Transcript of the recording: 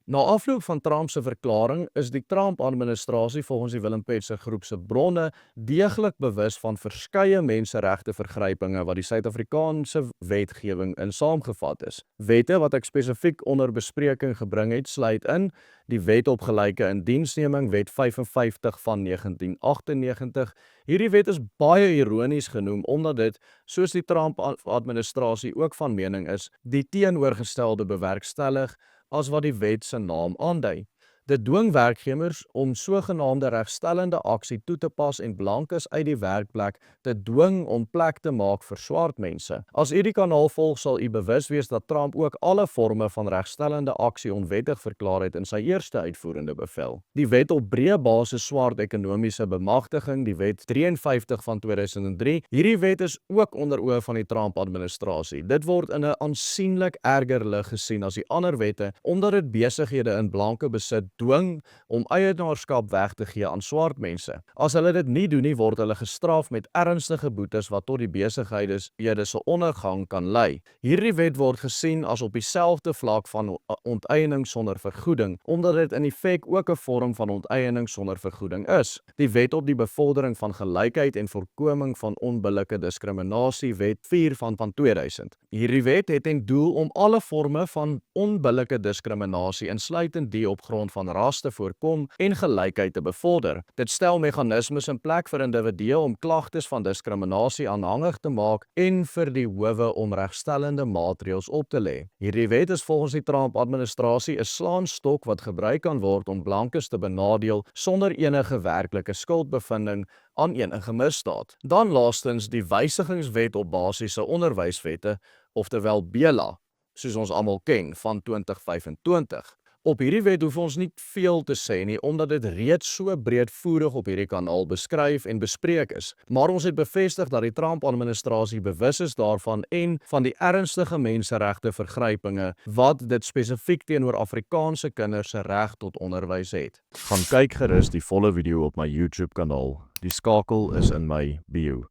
Na afloop van Trump se verklaring is die Trump-administrasie volgens die Willem Petse groep se bronne deeglik bewus van verskeie menseregte vergrypinge wat die Suid-Afrikaanse wetgewing in saamgevat is. Wette wat ek spesifiek onder bespreking gebring het, sluit in die Wet op Gelyke Indiensneming, Wet 55 van 1998. Hierdie wet is baie ironies genoem omdat dit, soos die Trump-administrasie ook van mening is, die teenoorgestelde bewerkstellig as wat die wet se naam aandui. Dit dwing werkgewers om sogenaamde regstellende aksie toe te pas en blankes uit die werkplek te dwing om plek te maak vir swart mense. As u die kanaal volg, sal u bewus wees dat Trump ook alle forme van regstellende aksie onwettig verklaar het in sy eerste uitvoerende bevel. Die wet op breë basis swart ekonomiese bemagtiging, die wet 53 van 2003. Hierdie wet is ook onder oë van die Trump-administrasie. Dit word in 'n aansienlik erger lig gesien as die ander wette omdat dit besighede in blanke besit dwing om eienaarskap weg te gee aan swart mense. As hulle dit nie doen nie, word hulle gestraf met ernstige boetes wat tot die besighede se ondergang kan lei. Hierdie wet word gesien as op dieselfde vlak van onteiening sonder vergoeding, omdat dit in effek ook 'n vorm van onteiening sonder vergoeding is. Die wet op die bevordering van gelykheid en voorkoming van onbillike diskriminasie, wet 4 van 2000. Hierdie wet het ten doel om alle forme van onbillike diskriminasie, insluitend die op grond van ras te voorkom en gelykheid te bevorder. Dit stel meganismes in plek vir individue om klagtes van diskriminasie aanhangig te maak en vir die howe om regstellende maatreëls op te lê. Hierdie wet is volgens die Trump-administrasie 'n slaanstok wat gebruik kan word om blankes te benadeel sonder enige werklike skuldbevinding aan enige misdaad. Dan laastens die wysigingswet op basiese onderwyswette, oftewel BELA, soos ons almal ken, van 2025. Op hierdie wet hoef ons nie veel te sê nie, omdat dit reeds so breedvoerig op hierdie kanaal beskryf en bespreek is. Maar ons het bevestig dat die Trump-administrasie bewus is daarvan en van die ernstige menseregte vergrypinge wat dit spesifiek teenoor Afrikaanse kinders se reg tot onderwys het. Gaan kyk gerus die volle video op my YouTube kanaal. Die skakel is in my bio.